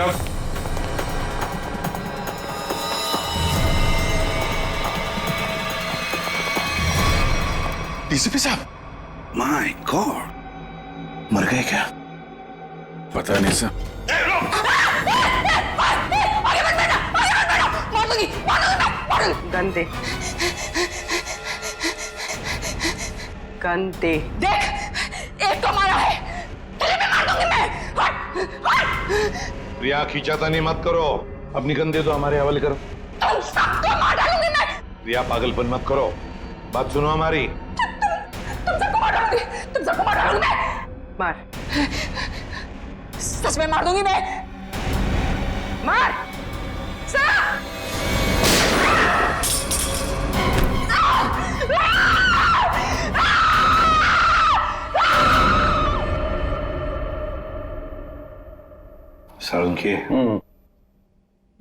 साहब। डीसीपी साहब, my God, मर गए क्या? पता नहीं सर। गन दे, गन दे। देख, एक तो मारा है, तुझे भी मार दूंगी मैं। हट, हट। प्रिया खींचातानी मत करो, अपनी गन दे दो, हमारे हवाले करो। तुम सबको मार डालूंगी मैं। प्रिया पागलपन मत करो, बात सुनो हमारी। तुम सबको मार डालूंगी, तुम सबको मार डालूंगी मैं। मार, सच में मार दूंगी मैं। मार। सालुंकी,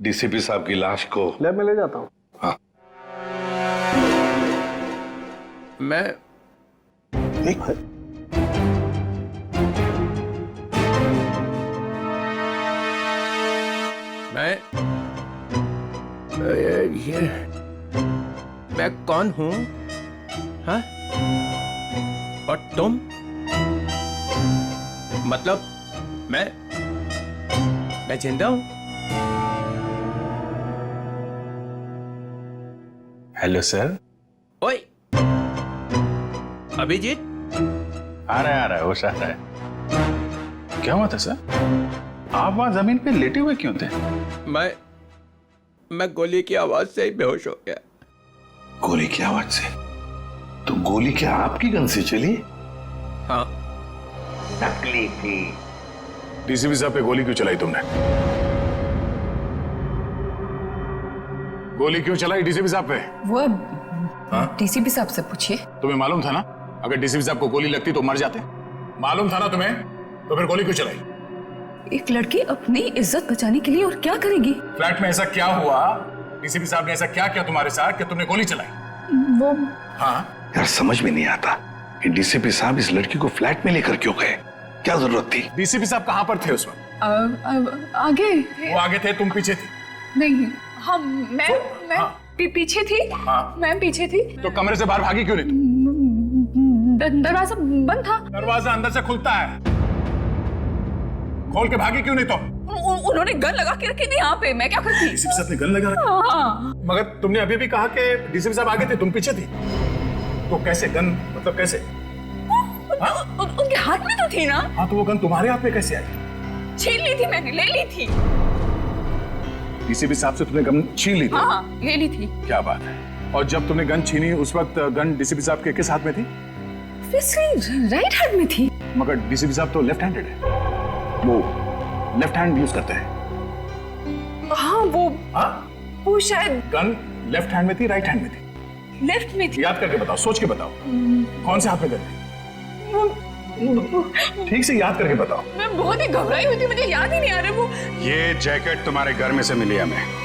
डीसीपी साहब की लाश को लैब में ले जाता हूँ। हाँ। मैं ये मैं कौन हूँ? हाँ? और तुम? मतलब मैं जिंदा हूँ? Hello sir. ओए, अभिजीत? आ रहा है, होश आ रहा है। क्या हुआ था सर? आप वहां जमीन पे लेटे हुए क्यों थे? मैं गोली की आवाज से ही बेहोश हो गया। गोली की आवाज से? तो गोली क्या आपकी गन से चली? हाँ। नकली थी। डीसीपी साहब पे गोली क्यों चलाई तुमने? गोली क्यों चलाई डीसीपी साहब पे? वो डीसीपी साहब से पूछिए। तुम्हें मालूम था ना, अगर डीसीपी साहब को गोली लगती तो मर जाते? मालूम था ना तुम्हें, तो फिर गोली क्यों चलाई? एक लड़की अपनी इज्जत बचाने के लिए और क्या करेगी? फ्लैट में ऐसा क्या हुआ? डीसीपी साहब ने ऐसा क्या किया तुम्हारे साथ कि तुमने गोली चलाई? वो हाँ यार, समझ में नहीं आता कि डीसीपी साहब इस लड़की को फ्लैट में लेकर क्यों गए? क्या जरूरत थी? डीसीपी साहब कहाँ पर थे उस वक्त? आगे वो आगे थे, तुम पीछे थी? नहीं, हम मैं पीछे थी। हाँ। मैं पीछे थी। तो कमरे से बाहर भागी क्यों नहीं तुम? दरवाजा बंद था। दरवाजा अंदर से खुलता है, खोल के भागी क्यों नहीं तुम? उन्होंने गन लगा के रखी थी यहाँ पे, मैं क्या करती? डीसीपी साहब ने गन लगा रखी? हाँ। मगर तुमने अभी भी कहा कि डीसीपी साहब आगे थे, तुम पीछे थी, तो कैसे गन, मतलब कैसे? उनके हाथ में तो थी ना। हाँ, तो वो गन तुम्हारे हाथ में कैसे आई? छीन ली थी मैंने, ले ली थी। डीसीपी साहब से तुमने गन छीन ली थी? हाँ, ले ली थी। क्या बात है। और जब तुमने गन छीनी उस वक्त गन डीसीपी साहब के किस हाथ में थी? राइट हैंड में थी। मगर डीसीपी साहब तो लेफ्ट हैंडेड है, वो लेफ्ट हैंड यूज करते हैं। हाँ, वो शायद गन लेफ्ट हैंड में थी, राइट हैंड में थी? लेफ्ट में थी। याद करके बताओ, सोच के बताओ, कौन से हाथ में गन थी? ठीक से याद करके बताओ। मैं बहुत ही घबराई हुई थी, मुझे याद ही नहीं आ रहा। वो ये जैकेट तुम्हारे घर में से मिली हमें।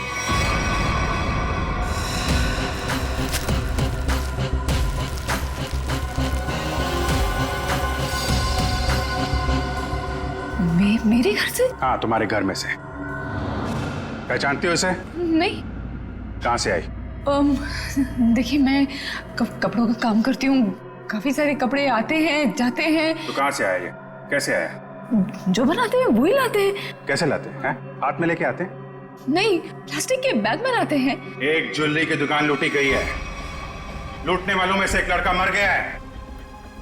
मेरे घर से? हाँ, तुम्हारे घर में से। पहचानती हो इसे? नहीं। कहाँ से आई? देखिए, मैं कपड़ों का काम करती हूँ, काफी सारे कपड़े आते हैं जाते हैं। तो कहाँ से आया ये? कैसे आया? जो बनाते हैं वही लाते हैं। कैसे लाते हैं? हाथ में लेके आते हैं? नहीं, प्लास्टिक के बैग में लाते हैं। एक ज्वेलरी की दुकान लूटी गई है, लूटने वालों में से एक लड़का मर गया है,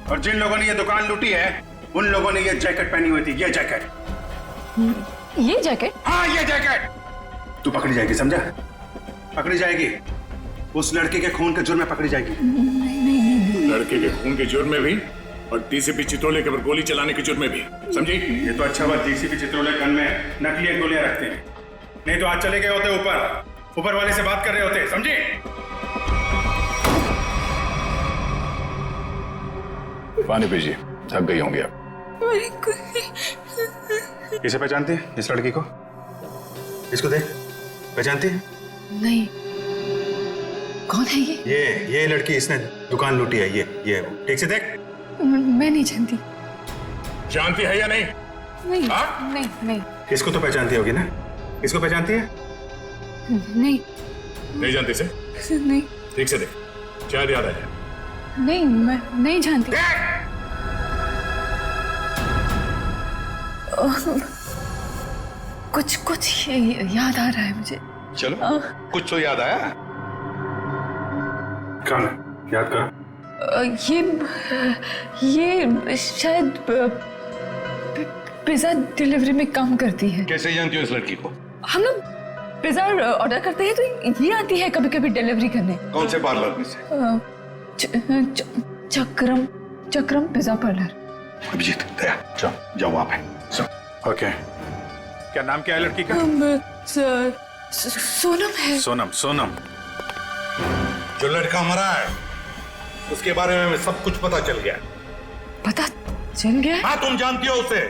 और जिन लोगों ने ये दुकान लूटी है उन लोगों ने ये जैकेट पहनी हुई थी। ये जैकेट। ये जैकेट? हाँ, ये जैकेट। तू पकड़ी जाएगी, समझा? पकड़ी जाएगी, उस लड़के के खून के जुर्म में पकड़ी जाएगी। नहीं। लड़के के खून के जुर्म में भी और डीसीपी चित्रोले के ऊपर गोली चलाने के जुर्म में भी, समझी? ये तो अच्छा हुआ डीसीपी चित्रोले गन में नकली गोलियां रखते हैं, नहीं तो आज चले गए होते ऊपर वाले से बात कर रहे होते, समझी? पानी पीजिए, थक गई होंगी आप। इसे पहचानती है, इस लड़की को? इसको देख, पहचानती है? नहीं। कौन है ये लड़की, इसने दुकान लूटी है। ये ठीक से देख। मैं नहीं जानती। जानती है या नहीं? नहीं। हाँ? नहीं। इसको तो पहचानती होगी ना? इसको पहचानती है? नहीं नहीं जानती से? नहीं ठीक से देख, शायद याद आ जाए। नहीं, मैं नहीं जानती। कुछ कुछ याद आ रहा है मुझे। चलो कुछ तो याद आया। कौन है? याद कर। ये शायद पिज्जा डिलीवरी में काम करती है। कैसे जानती हो इस लड़की को? हम लोग पिज्जा ऑर्डर करते हैं तो ये आती है कभी कभी डिलीवरी करने। कौन से पार्लर में से? चक्रम चक्रम पिज्जा पार्लर। अभिजीत, दया, जाओ वहां पे। ओके, क्या नाम क्या है लड़की का? सोनम है। सोनम। सोनम, जो लड़का मरा है उसके बारे में सब कुछ पता चल गया। पता चल गया? हाँ, तुम जानती हो उसे?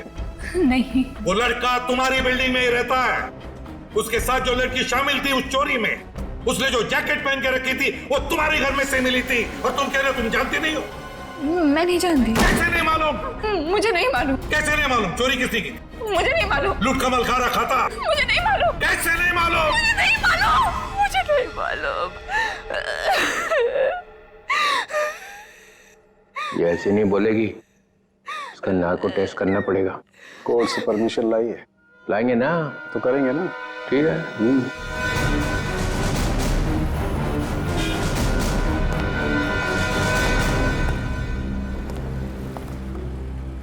नहीं। वो लड़का तुम्हारी बिल्डिंग में ही रहता है। उसके साथ जो लड़की शामिल थी उस चोरी में, उसने जो जैकेट पहन के रखी थी वो तुम्हारे घर में से मिली थी, और तुम कह रहे हो तुम जानती नहीं हो? मैं नहीं जानती। कैसे नहीं मालूम? मुझे नहीं मालूम। कैसे नहीं मालूम? चोरी किसने की? मुझे नहीं मालूम। लूट कमल खारा खाता? मुझे नहीं मालूम। कैसे नहीं मालूम? मुझे नहीं मालूम। मुझे नहीं मालूम। ये ऐसे नहीं बोलेगी, इसका नार्को टेस्ट करना पड़ेगा। कोर्ट से परमिशन लाई है? लाएंगे ना तो करेंगे ना। ठीक है।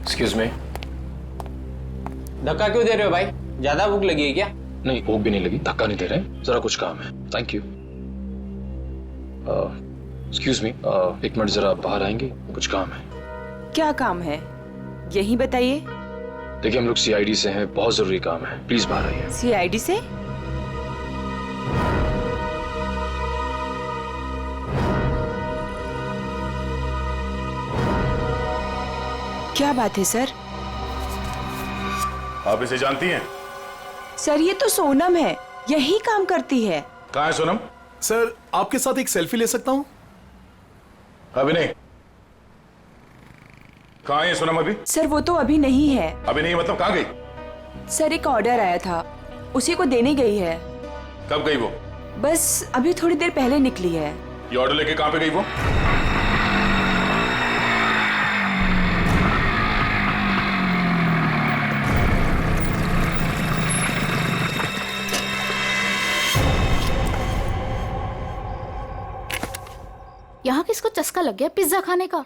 Excuse me. धक्का क्यों दे रहे हो भाई? ज्यादा भूख लगी है क्या? नहीं, भूख भी नहीं लगी, धक्का नहीं दे रहे, जरा कुछ काम है। Thank you. एक्सक्यूज मी, एक मिनट जरा बाहर आएंगे, कुछ काम है। क्या काम है यही बताइए। देखिए, हम लोग सीआईडी से हैं, बहुत जरूरी काम है, प्लीज बाहर आइए। सीआईडी से? क्या बात है सर? आप इसे जानती हैं? सर ये तो सोनम है, यही काम करती है। कहाँ है सोनम? सर, आपके साथ एक सेल्फी ले सकता हूँ? अभी नहीं। कहाँ है सोनम अभी? सर वो तो अभी नहीं है। अभी नहीं मतलब कहाँ गई? सर एक ऑर्डर आया था, उसी को देने गई है। कब गई वो? बस अभी थोड़ी देर पहले निकली है। ये ऑर्डर लेके कहाँ पे गई वो? यहाँ किसको चस्का लग गया पिज्जा खाने का?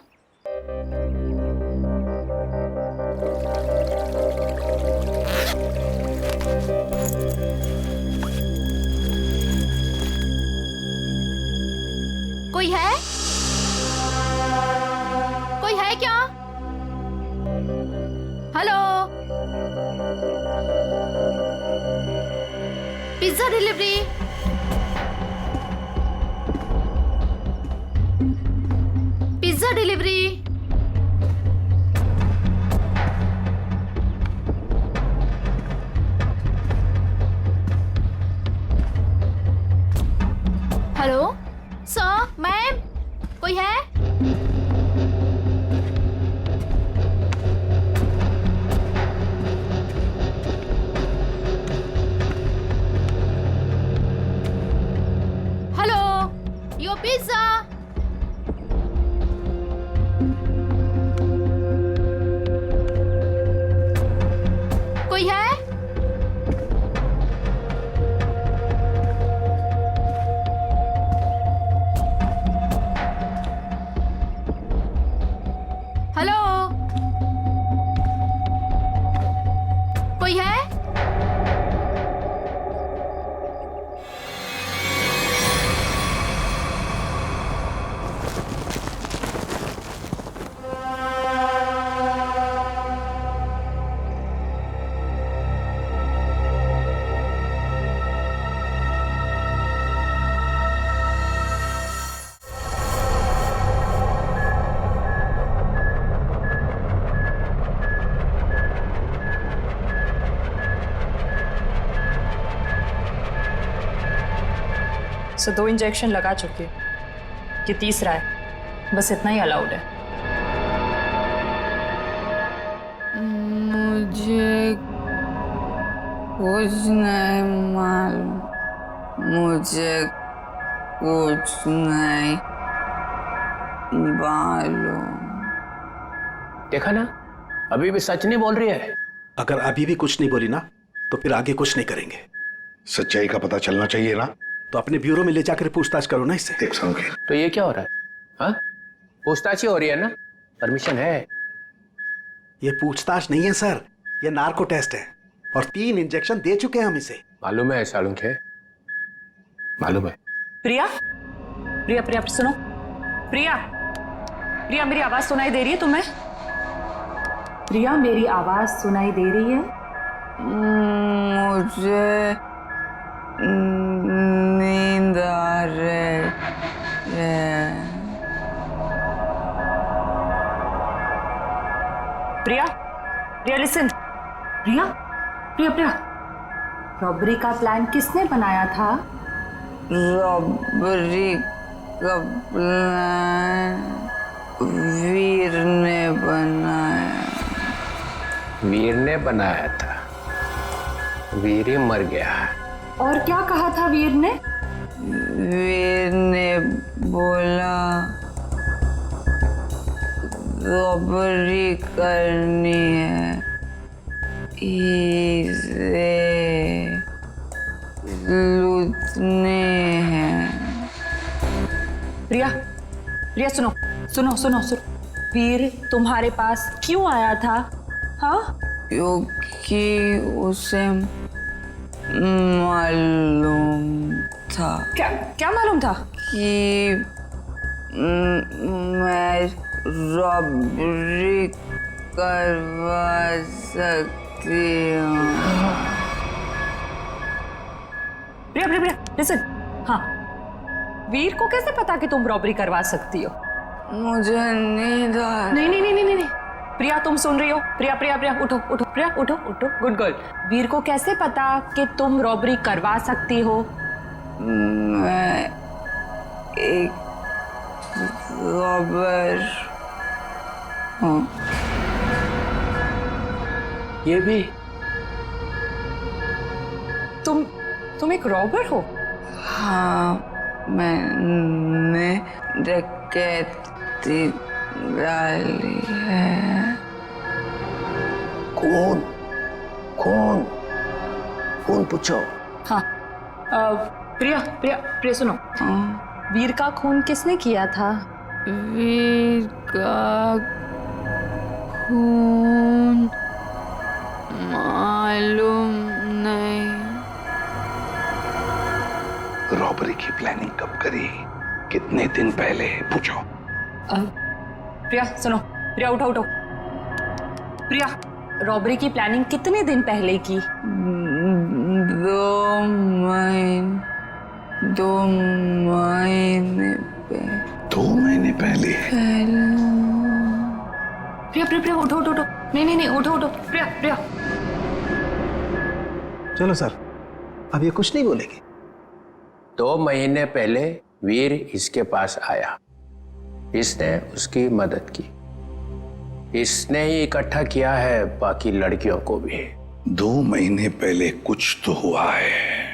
कोई है? कोई है क्या? Hello, pizza delivery. Pizza delivery. Hello sir, ma'am, कोई है? हेलो, यो पिज्जा। कोई है? हेलो, कोई है? सो 2 इंजेक्शन लगा चुके, ये तीसरा है, बस इतना ही अलाउड है। मुझे कुछ नहीं मालूम, मुझे कुछ नहीं मालूम। देखा ना, अभी भी सच नहीं बोल रही है। अगर अभी भी कुछ नहीं बोली ना तो फिर आगे कुछ नहीं करेंगे। सच्चाई का पता चलना चाहिए ना। तो अपने ब्यूरो में ले जाकर पूछताछ करो ना इससे। देख संकेत, तो ये क्या हो रहा है? हाँ, पूछताछ ही हो रही है ना, परमिशन है। ये पूछताछ नहीं है सर, ये नार्को टेस्ट है और 3 इंजेक्शन दे चुके हैं हम इसे। मालूम है सालुंखे, मालूम है। प्रिया, प्रिया, प्रिया सुनो। प्रिया, प्रिया मेरी आवाज सुनाई दे रही है तुम्हें? प्रिया मेरी आवाज सुनाई दे रही है? मुझे नींद आ रही है। प्रिया, प्रिया लिसन। प्रिया, प्रिया, प्रिया, रॉबरी का प्लान किसने बनाया था? रॉबरी का प्लान वीर ने बनाया। वीर ने बनाया था, वीर ही मर गया। और क्या कहा था वीर ने? वीर ने बोला रॉबरी करनी है, इसे लूटने हैं। प्रिया, प्रिया सुनो, सुनो, सुनो, सुनो। वीर तुम्हारे पास क्यों आया था? हाँ, क्योंकि उसे मालूम था। क्या क्या मालूम था? कि मैं रॉबरी करवा सकती हूँ। प्रिया, प्रिया, प्रिया लिसन। हाँ, वीर को कैसे पता कि तुम रॉबरी करवा सकती हो? मुझे नींद आ नहीं, नहीं, नहीं, नहीं, नहीं। प्रिया तुम सुन रही हो? प्रिया, प्रिया, प्रिया उठो, उठो, प्रिया उठो, उठो, गुड गर्ल। वीर को कैसे पता कि तुम रॉबरी करवा सकती हो? मैं एक रॉबर हूँ। ये भी तुम एक रॉबर हो? हाँ, मैंने डकैती डाली है। कौन कौन कौन पूछो? हाँ, प्रिया, प्रिया, प्रिया सुनो। वीर का खून किसने किया था? वीर का खून मालूम नहीं। रॉबरी की प्लानिंग कब करी, कितने दिन पहले, पूछो। प्रिया सुनो, प्रिया उठो, उठो। प्रिया, रॉबरी की प्लानिंग कितने दिन पहले की? 2 महीने पहले। 2 महीने पहले? प्रिया, प्रिया, प्रिया उठो, उठो, उठो। नहीं, नहीं, नहीं, उठो, उठो। प्रिया, प्रिया। चलो सर, अब ये कुछ नहीं बोलेगी। 2 महीने पहले वीर इसके पास आया, इसने उसकी मदद की, इसने ही इकट्ठा किया है बाकी लड़कियों को भी। 2 महीने पहले कुछ तो हुआ है।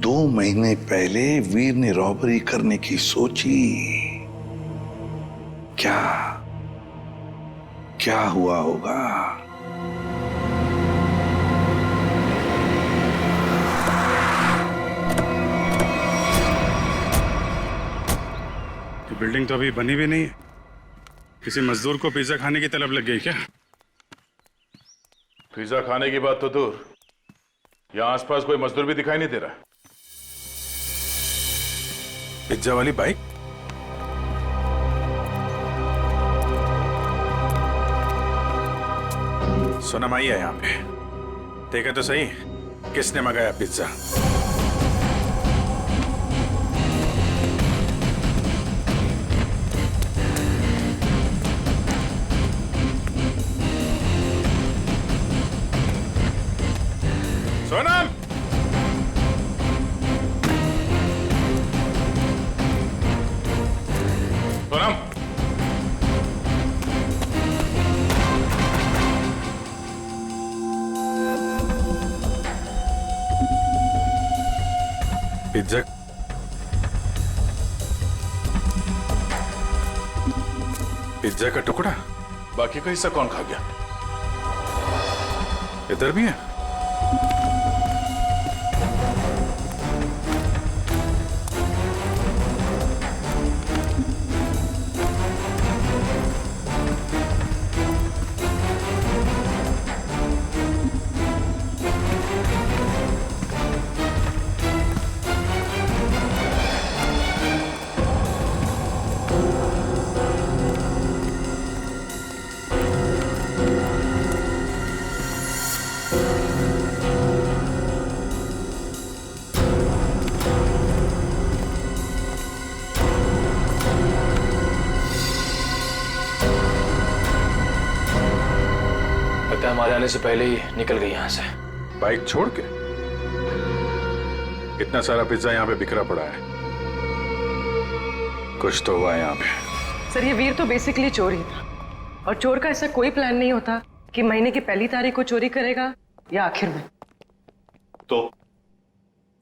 2 महीने पहले वीर ने रॉबरी करने की सोची। क्या हुआ होगा? बिल्डिंग तो अभी बनी भी नहीं है। किसी मजदूर को पिज्जा खाने की तलब लग गई क्या? पिज्जा खाने की बात तो दूर, यहाँ आसपास कोई मजदूर भी दिखाई नहीं दे रहा। पिज्जा वाली बाइक? सोनम आई है यहाँ पे, देखा तो सही किसने मंगाया pizza. Sonam, Sonam, pizza pizza का टुकड़ा, बाकी का हिस्सा कौन खा गया? इधर भी है? हमारे आने से पहले ही निकल गई यहाँ से। बाइक छोड़ के? इतना सारा पिज्जा यहाँ पे बिखरा पड़ा है, कुछ तो हुआ है यहाँ पे। सर ये वीर तो बेसिकली चोर ही था, और चोर का ऐसा कोई प्लान नहीं होता कि महीने की पहली तारीख को चोरी करेगा या आखिर में। तो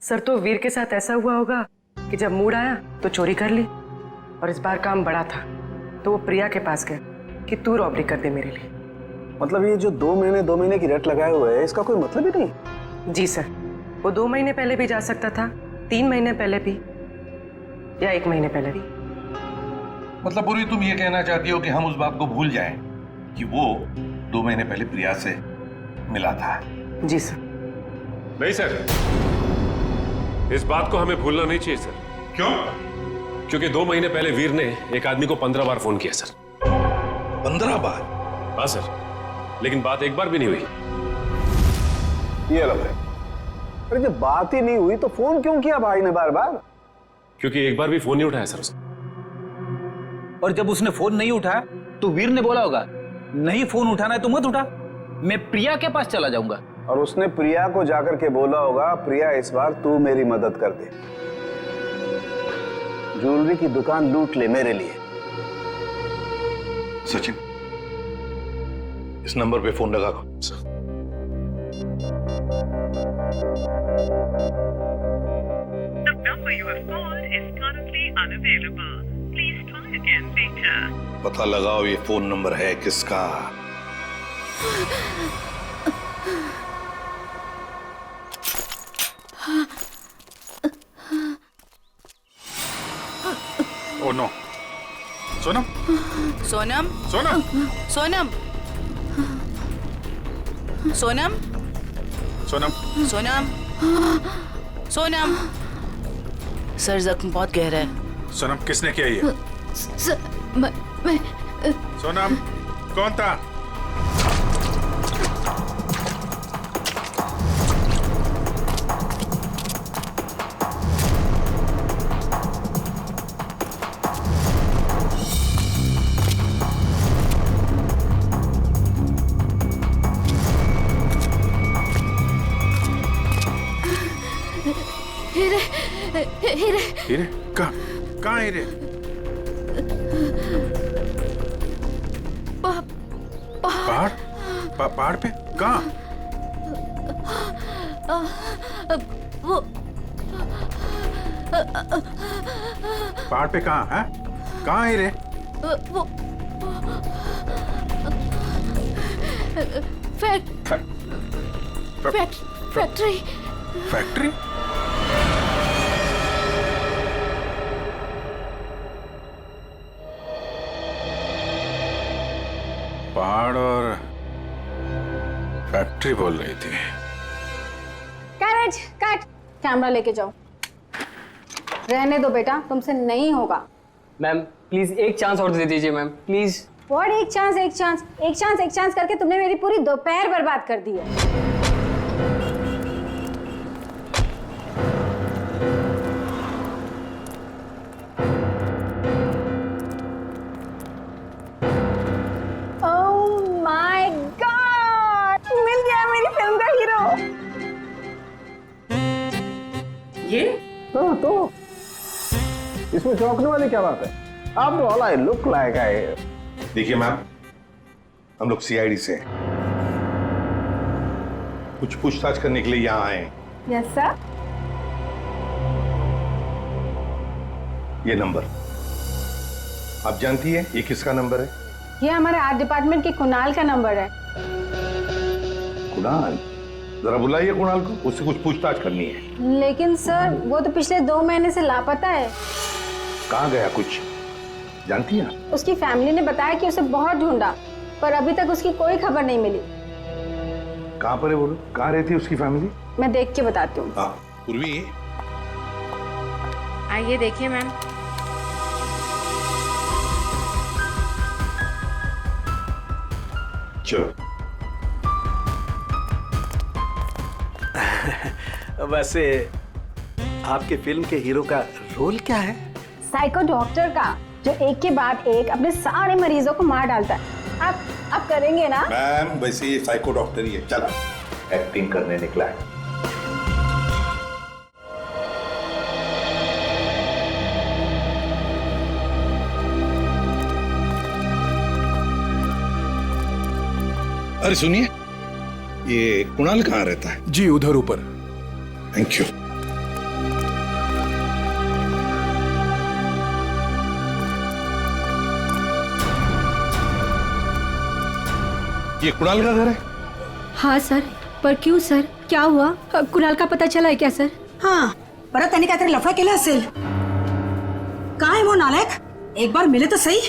सर तो वीर के साथ ऐसा हुआ होगा कि जब मूड आया तो चोरी कर ली, और इस बार काम बड़ा था तो वो प्रिया के पास गया कि तू रॉबरी कर दे मेरे लिए। मतलब ये जो 2 महीने की रेट लगाए हुए है, इसका कोई मतलब ही नहीं? जी सर, वो 2 महीने पहले भी जा सकता था, 3 महीने पहले भी, या 1 महीने पहले भी। मतलब पूरी तुम ये कहना चाहती हो कि हम उस बात को भूल जाएं कि वो 2 महीने पहले प्रिया से मिला था? जी सर। नहीं सर, इस बात को हमें भूलना नहीं चाहिए सर। क्यों? क्योंकि 2 महीने पहले वीर ने एक आदमी को 15 बार फोन किया सर। 15 बार? हाँ सर, लेकिन बात एक बार भी नहीं हुई। ये अलग है। अरे जब बात ही नहीं हुई तो फोन क्यों किया भाई ने बार बार? क्योंकि एक बार भी फोन नहीं उठाया सर उसने। और जब उसने फोन नहीं उठाया तो वीर ने बोला होगा, नहीं फोन उठाना है तो मत उठा, मैं प्रिया के पास चला जाऊंगा। और उसने प्रिया को जाकर के बोला होगा, प्रिया इस बार तू मेरी मदद कर दे, ज्वेलरी की दुकान लूट ले मेरे लिए। सचिन, इस नंबर पे फोन लगा। पता लगाओ ये फोन नंबर है किसका। Oh no, Sonam Sonam Sonam Sonam Sonam Sonam Sonam Sonam. Sir जख्म बहुत गहरा है। सोनम किसने किया ये? मैं सोनम कौन था? हीरे? कहाँ हीरे? पहाड़? पहाड़ पे? कहाँ? वो पहाड़ पे कहाँ है? कहाँ हीरे? वो फैक्ट्री। फैक्ट्री? पहाड़ और फैक्ट्री बोल रही थी। कैरेज कट, कैमरा लेके जाओ। रहने दो बेटा, तुमसे नहीं होगा। मैम प्लीज एक चांस और दे दीजिए मैम, प्लीज। व्हाट एक चांस करके तुमने मेरी पूरी दोपहर बर्बाद कर दी है। ये? हाँ तो इसमें चौंकने वाली क्या बात है? आप all I look like I. देखिए मैम, हम लोग सीआईडी से कुछ पूछताछ करने के लिए यहाँ आए हैं। Yes sir. ये नंबर आप जानती है ये किसका नंबर है? ये हमारे आर्ट डिपार्टमेंट के कुणाल का नंबर है। कुणाल? जरा बुलाइए कुणाल को, उससे कुछ पूछताछ करनी है। लेकिन सर वो तो पिछले 2 महीने से लापता है। कहाँ गया कुछ जानती है? उसकी फैमिली ने बताया कि उसे बहुत ढूंढा पर अभी तक उसकी कोई खबर नहीं मिली। कहाँ पर है बोलो, कहाँ रहती है उसकी फैमिली? मैं देख के बताती हूँ। हाँ पूर्वी, आइए देखिए मैम। चलो। वैसे आपके फिल्म के हीरो का रोल क्या है? साइको डॉक्टर का, जो एक के बाद एक अपने सारे मरीजों को मार डालता है। आप करेंगे ना? मैम वैसे ये साइको डॉक्टर ही है, चलो एक्टिंग करने निकला है। अरे सुनिए, ये कुणाल कहाँ रहता है? जी उधर ऊपर। Thank you. ये कुणाल का घर है? हाँ सर, पर क्यों सर, क्या हुआ? कुणाल का पता चला है क्या सर? हाँ, परत त्यांनी काहीतरी लफडा केला असेल. काय वो नालायक? एक बार मिले तो सही.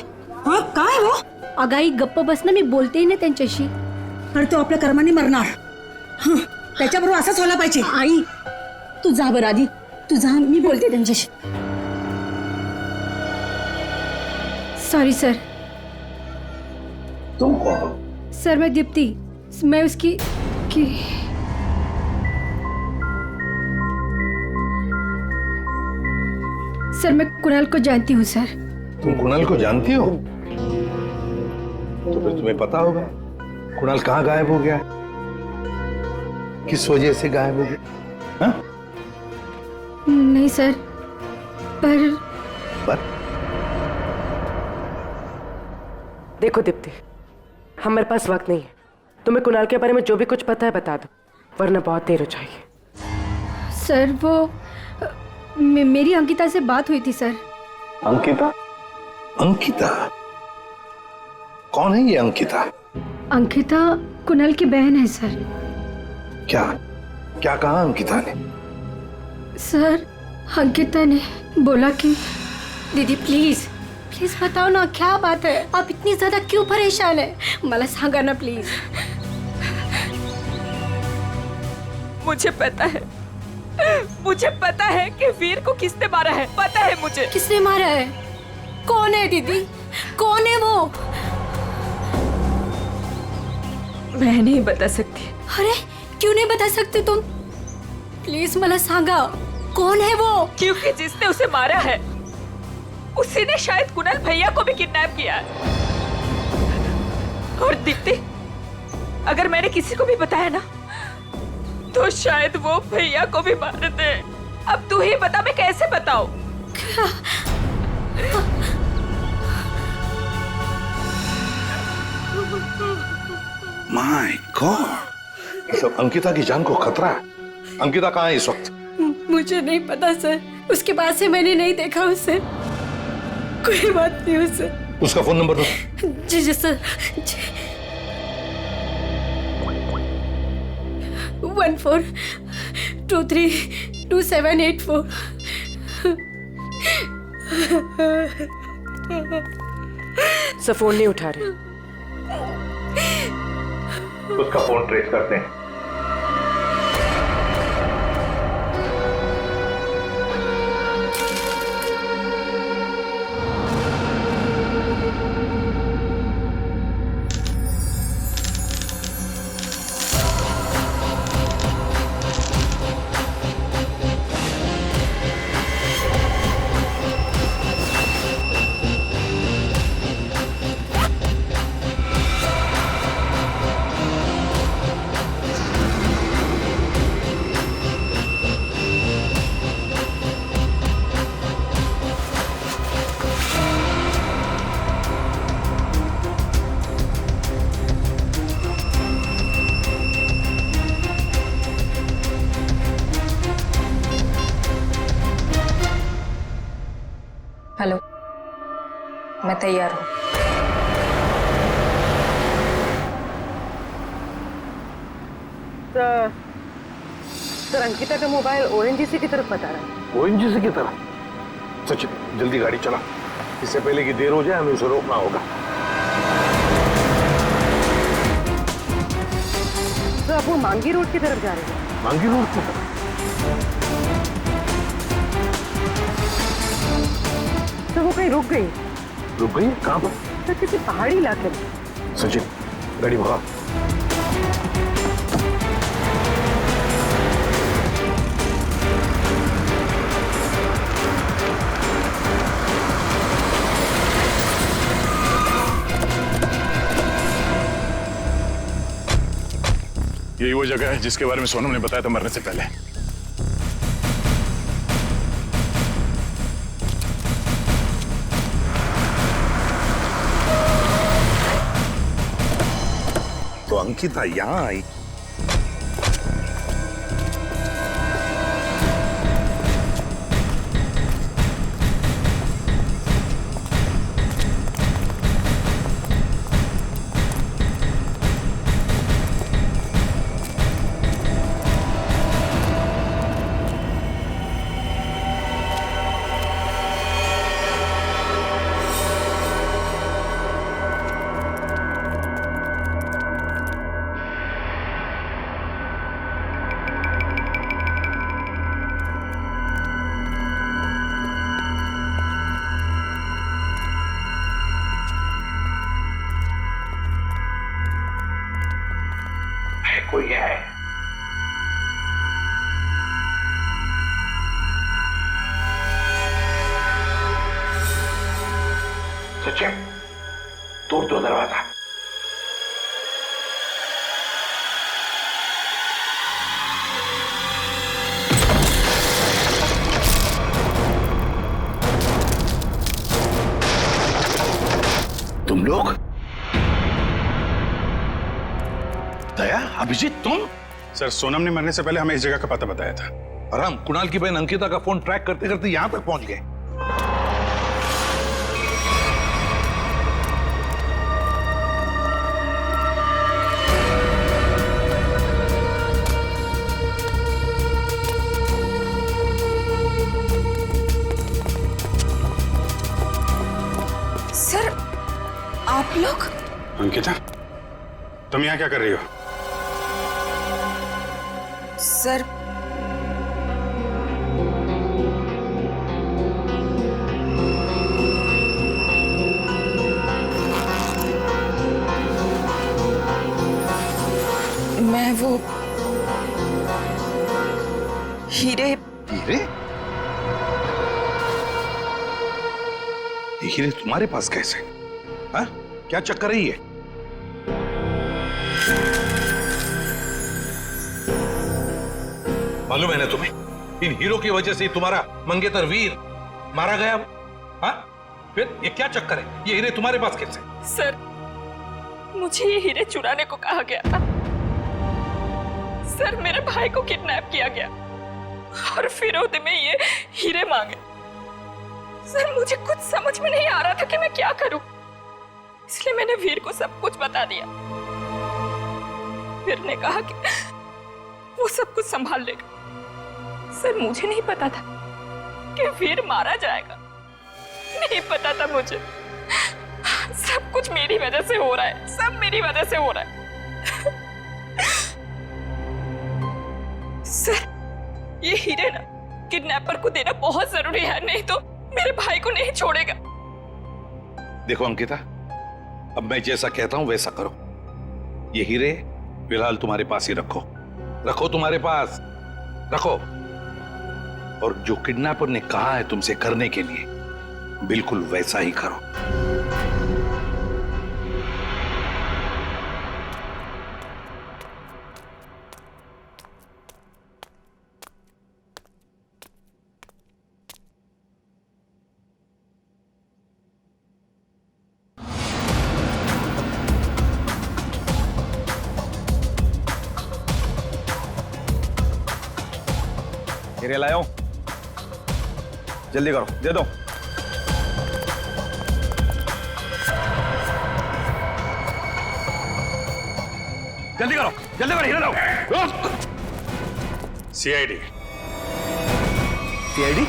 हाँ, काय वो? अगाई गप्प बस ना, मी बोलते ना त्यांच्याशी. तर तो आपल्या कर्माने मरणार. त्याच्याबरोबर असंच व्हायला पाहिजे. आई, तू जा बरं आधी. तू जा, मी बोलते त्यांच्याशी. Sorry sir. तुम कौन? सर मैं दीप्ति, मैं उसकी सर मैं कुणाल को जानती हूँ सर। तुम कुणाल को जानती हो? तो फिर तुम्हें पता होगा कुणाल कहाँ गायब हो गया, किस वजह से गायब हो गया? हाँ? नहीं सर, पर देखो दीप्ति, हमारे पास वक्त नहीं है। तुम्हें कुणाल के बारे में जो भी कुछ पता है बता दो, वरना बहुत देर हो जाएगी। सर वो मेरी अंकिता से बात हुई थी सर। अंकिता? अंकिता कौन है ये अंकिता? अंकिता कुणाल की बहन है सर। क्या क्या कहा अंकिता ने? सर अंकिता ने बोला कि दीदी प्लीज प्लीज बताओ ना, क्या बात है? आप इतनी ज्यादा क्यों परेशान है? मला सांगा ना प्लीज। मुझे पता है कि वीर को किसने मारा है, पता है मुझे। किसने मारा है? कौन है दीदी, कौन है वो? मैं नहीं बता सकती। अरे क्यों नहीं बता सकते तुम? प्लीज मला सांगा, कौन है वो? क्योंकि जिसने उसे मारा है उसी ने शायद कुणाल भैया को भी किडनैप किया है। और दीप्ति, अगर मैंने किसी को भी बताया ना तो शायद वो भैया को भी मार दे। अब तू ही बता, मैं कैसे बताऊं? माय गॉड, मतलब अंकिता की जान को खतरा है। अंकिता कहाँ है इस वक्त? मुझे नहीं पता सर, उसके बाद से मैंने नहीं देखा उसे। कोई बात नहीं उसे। उसका फोन नंबर दो। जी जी सर। 14232784। सर फोन नहीं उठा रहे। उसका फोन ट्रेस करते हैं। हेलो, मैं तैयार हूँ। सर अंकिता का मोबाइल ओएनजीसी की तरफ बता रहा है। ओएनजीसी की तरफ? सचिन जल्दी गाड़ी चला, इससे पहले कि देर हो जाए हमें उसे रोकना होगा। तो अब वो मांगी रोड की तरफ जा रहे हैं। मांगी रोड की तरफ? तो वो कहीं रुक गई। रुक गई? कहाँ पर? सर किसी पहाड़ी इलाके में। सचिन गाड़ी भगा। यही वो जगह है जिसके बारे में सोनम ने बताया था मरने से पहले। तो अंकिता यहाँ आई। कोई है? सचिन तोड़ दो दरवाजा। तुम लोग? दया, अभिजीत तुम? सर सोनम ने मरने से पहले हमें इस जगह का पता बताया था और हम कुणाल की बहन अंकिता का फोन ट्रैक करते करते यहां तक पहुंच गए। सर आप लोग? अंकिता तुम यहाँ क्या कर रही हो? सर मैं वो हीरे। हीरे? ये हीरे तुम्हारे पास कैसे? हाँ? क्या चक्कर है ये? मालूम है ना तुम्हें, इन हीरो की वजह से तुम्हारा मंगेतर वीर मारा गया। हाँ? फिर ये क्या चक्कर है? ये हीरे तुम्हारे पास कैसे? सर मुझे ये हीरे चुराने को कहा गया था। सर मेरे भाई को किडनैप किया गया और फिरौती में ये हीरे मांगे। सर मुझे कुछ समझ में नहीं आ रहा था कि मैं क्या करूं, इसलिए मैंने वीर को सब कुछ बता दिया। वीर ने कहा कि वो सब कुछ संभाल लेगा। सर मुझे नहीं पता था कि वीर मारा जाएगा, नहीं पता था मुझे। सब कुछ मेरी वजह से हो रहा है, सब मेरी वजह से हो रहा है। सर ये हीरे ना किडनैपर को देना बहुत जरूरी है, नहीं तो मेरे भाई को नहीं छोड़ेगा। देखो अंकिता, अब मैं जैसा कहता हूं वैसा करो। ये हीरे फिलहाल तुम्हारे पास ही रखो, रखो तुम्हारे पास रखो। और जो किडनैपर ने कहा है तुमसे करने के लिए, बिल्कुल वैसा ही करो। हीरे लाओ, जल्दी करो, दे दो। जल्दी करो, जल्दी करो, हीरे लाओ। सीआईडी। सीआईडी?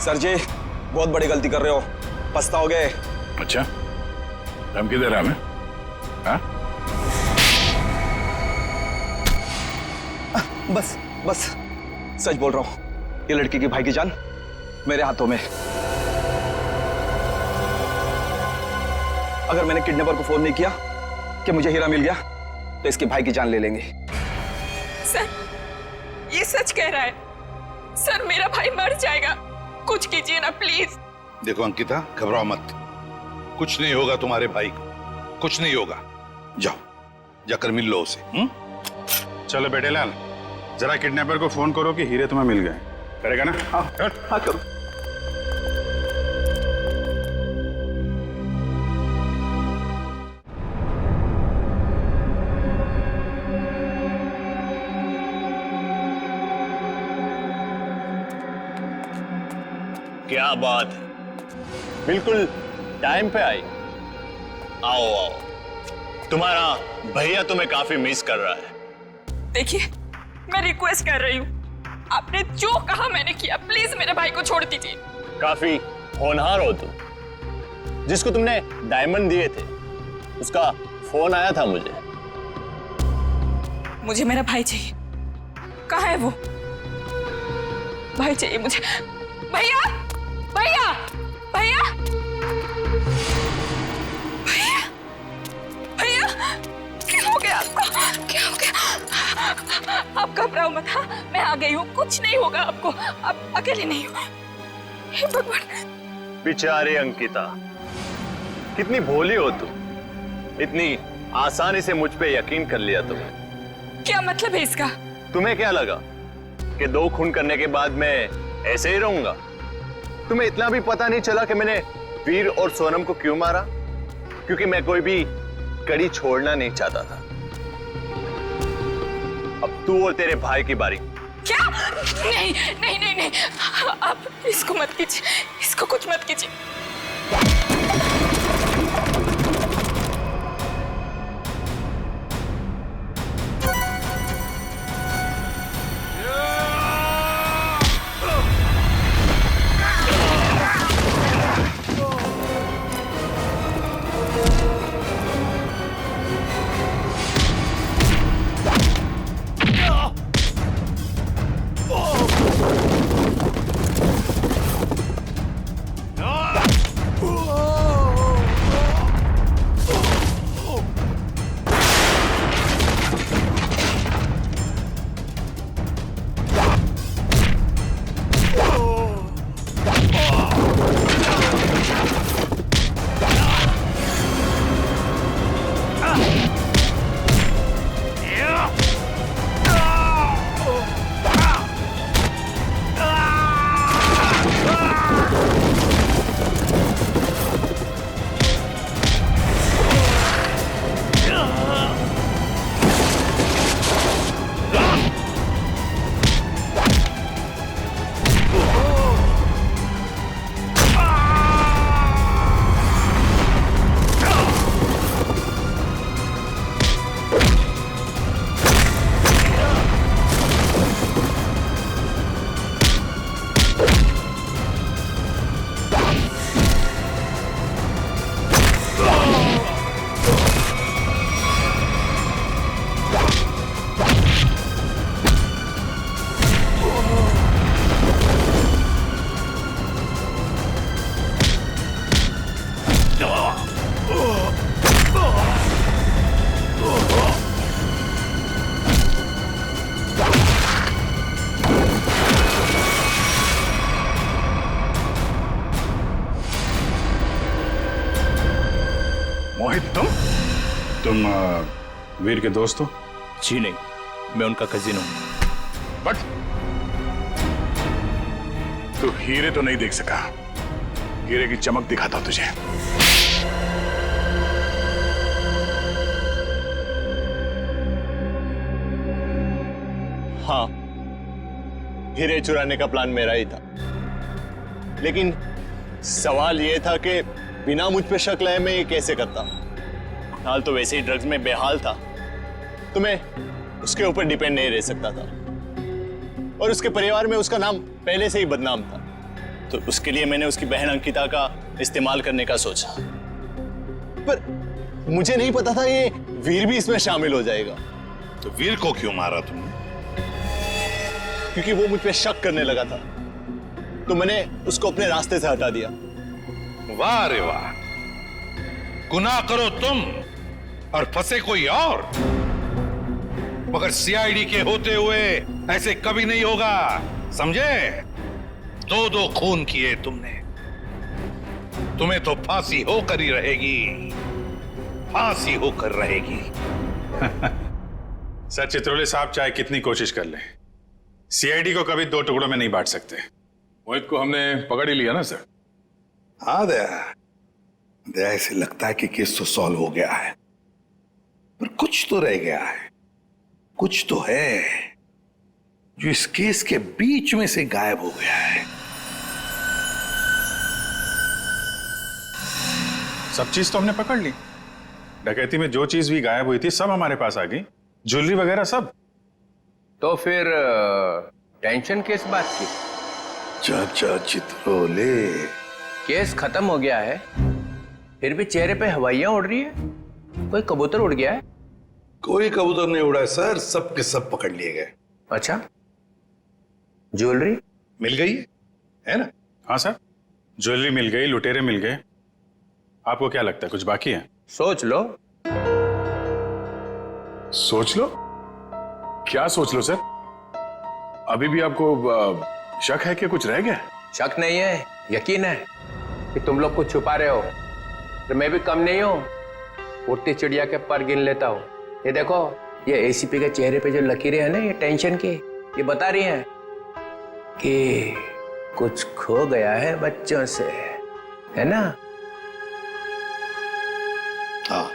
सर जी बहुत बड़ी गलती कर रहे हो, पछताओगे। अच्छा, धमकी दे रहा है हमें? हाँ? बस बस सच बोल रहा हूं, ये लड़की की भाई की जान मेरे हाथों में। अगर मैंने किडनैपर को फोन नहीं किया कि मुझे हीरा मिल गया तो इसके भाई की जान ले लेंगे। सर ये सच कह रहा है। सर मेरा भाई मर जाएगा, कुछ कीजिए ना प्लीज। देखो अंकिता, घबराओ मत, कुछ नहीं होगा तुम्हारे भाई को, कुछ नहीं होगा। जाओ, जाकर मिल लो उसे। चलो बेटे लाल, जरा किडनैपर को फोन करो कि हीरे तुम्हें मिल गए। करेगा ना? हाँ हाँ करो। क्या बात है, बिल्कुल टाइम पे आई। आओ आओ, तुम्हारा भैया तुम्हें काफी मिस कर रहा है। देखिए मैं रिक्वेस्ट कर रही हूँ, आपने जो कहा मैंने किया, प्लीज मेरे भाई को छोड़ दीजिए। काफी होनहार हो तुम। जिसको तुमने डायमंड दिए थे उसका फोन आया था मुझे। मुझे मेरा भाई चाहिए। कहाँ है वो? भाई चाहिए मुझे। भैया भैया भैया भैया भैया, क्या हो गया आपको? क्या हो गया? आप घबराओ मत। हाँ मैं आ गई हूँ, कुछ नहीं होगा आपको, आप अकेले नहीं हो। हे भगवान। बेचारी अंकिता, कितनी भोली हो तुम, इतनी आसानी से मुझ पे यकीन कर लिया तुमने। क्या मतलब है इसका? तुम्हें क्या लगा कि 2 खून करने के बाद मैं ऐसे ही रहूंगा? तुम्हें इतना भी पता नहीं चला कि मैंने वीर और सोनम को क्यों मारा? क्योंकि मैं कोई भी कड़ी छोड़ना नहीं चाहता था। अब तू और तेरे भाई की बारी। क्या? नहीं नहीं नहीं नहीं, आप इसको मत कीजिए, इसको कुछ मत कीजिए। तुम वीर के दोस्त हो? जी नहीं, मैं उनका कजिन हूं। बट तू हीरे तो नहीं देख सका। हीरे की चमक दिखाता हूं तुझे। हाँ, हीरे चुराने का प्लान मेरा ही था, लेकिन सवाल यह था कि बिना मुझ पे शक लाए मैं ये कैसे करता। हाल तो वैसे ही ड्रग्स में बेहाल था, तो मैं उसके ऊपर डिपेंड नहीं रह सकता था, और उसके परिवार में उसका नाम पहले से ही बदनाम था, तो उसके लिए मैंने उसकी बहन अंकिता का इस्तेमाल करने का सोचा। पर मुझे नहीं पता था ये वीर भी इसमें शामिल हो जाएगा। तो वीर को क्यों मारा तुमने? क्योंकि वो मुझ पे शक करने लगा था, तो मैंने उसको अपने रास्ते से हटा दिया। वाह रे वाह, गुनाह करो तुम और फंसे कोई और, मगर सीआईडी के होते हुए ऐसे कभी नहीं होगा, समझे? दो खून किए तुमने, तुम्हें तो फांसी होकर ही रहेगी, फांसी होकर रहेगी। सर चित्रोले साहब चाहे कितनी कोशिश कर ले, सीआईडी को कभी दो टुकड़ों में नहीं बांट सकते। मोहित को हमने पकड़ ही लिया ना सर। हाँ दया, ऐसे लगता है कि केस तो सॉल्व हो गया है, पर कुछ तो रह गया है, कुछ तो है जो इस केस के बीच में से गायब हो गया है। सब चीज तो हमने पकड़ ली। डकैती में जो चीज भी गायब हुई थी सब हमारे पास आ गई, ज्वेलरी वगैरह सब। तो फिर टेंशन किस बात की? चाचा चित्रोले, केस खत्म हो गया है, फिर भी चेहरे पे हवाइयां उड़ रही है। कोई कबूतर उड़ गया है? कोई कबूतर नहीं उड़ा है सर, सब के सब पकड़ लिए गए। अच्छा, ज्वेलरी मिल गई है ना? हाँ सर, ज्वेलरी मिल गई, लुटेरे मिल गए। आपको क्या लगता है कुछ बाकी है? सोच लो। सोच लो? क्या सोच लो सर? अभी भी आपको शक है कि कुछ रह गया? शक नहीं है, यकीन है कि तुम लोग कुछ छुपा रहे हो। तो मैं भी कम नहीं हूं, उड़ती चिड़िया के पर गिन लेता हूं। ये देखो, ये एसीपी के चेहरे पे जो लकीरें हैं ना, ये टेंशन की, ये बता रही हैं कि कुछ खो गया है बच्चों से, है ना? हाँ,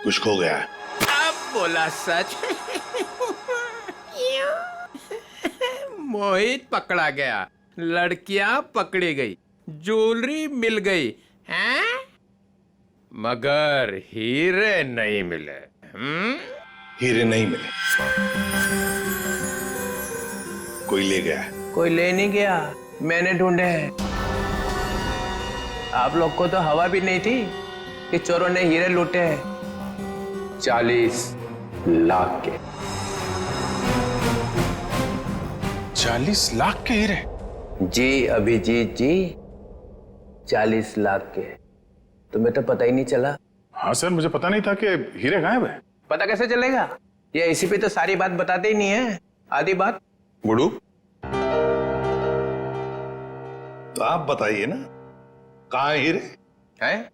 कुछ खो गया है। अब बोला सच। मोहित पकड़ा गया, लड़कियां पकड़ी गई, ज्वेलरी मिल गई, हैं? मगर हीरे नहीं मिले। हीरे नहीं मिले, कोई ले गया है। कोई ले नहीं गया, मैंने ढूंढे हैं। आप लोग को तो हवा भी नहीं थी कि चोरों ने हीरे लूटे हैं 40 लाख के। 40 लाख के हीरे? जी अभिजीत जी, 40 लाख के। तुम्हें तो पता ही नहीं चला। हाँ सर, मुझे पता नहीं था कि हीरे गायब है। पता कैसे चलेगा? ये इसी पे तो सारी बात बताते ही नहीं है, आधी बात। गुडू, तो आप बताइए ना, कहाँ है हीरे? हैं?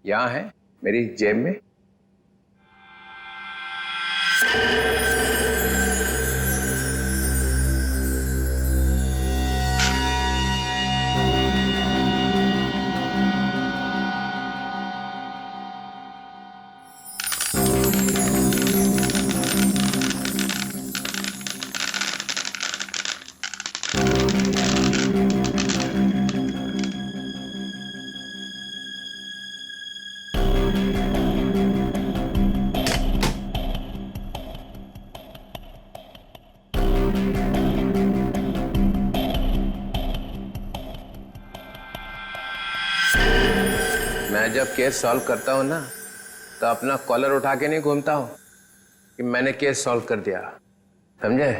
यहां है, मेरी जेब में। मैं जब केस सॉल्व करता हूं ना, तो अपना कॉलर उठा के नहीं घूमता हूं कि मैंने केस सॉल्व कर दिया, समझे?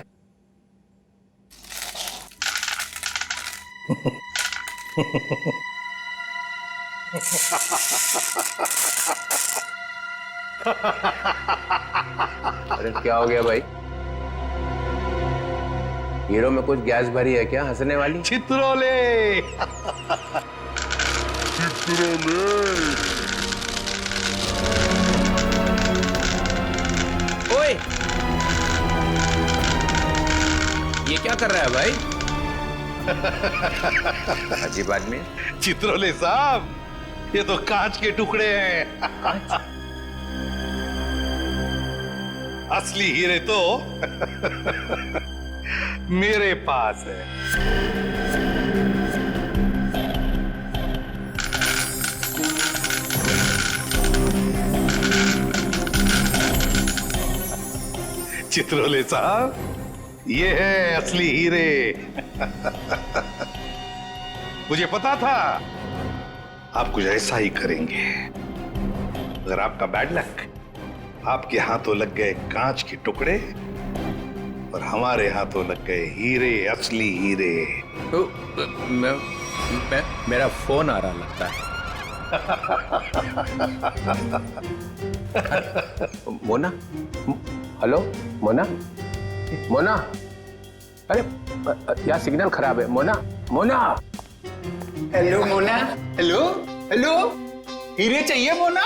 अरे क्या हो गया भाई? हीरो में कुछ गैस भरी है क्या हंसने वाली? चित्रोले, ये क्या कर रहा है भाई? अजीब आदमी। चित्रोले साहब, ये तो कांच के टुकड़े हैं। असली हीरे तो मेरे पास है। चित्रोले साहब, ये है असली हीरे। मुझे पता था आप कुछ ऐसा ही करेंगे। अगर आपका बैड लक, आपके हाथों लग गए कांच के टुकड़े और हमारे हाथों लग गए हीरे, असली हीरे। तो मेरा फोन आ रहा लगता है। मोना, हेलो मोना, मोना, अरे यार सिग्नल खराब है। Mona, Mona. Hello Mona. Hello hello, हीरे चाहिए मोना?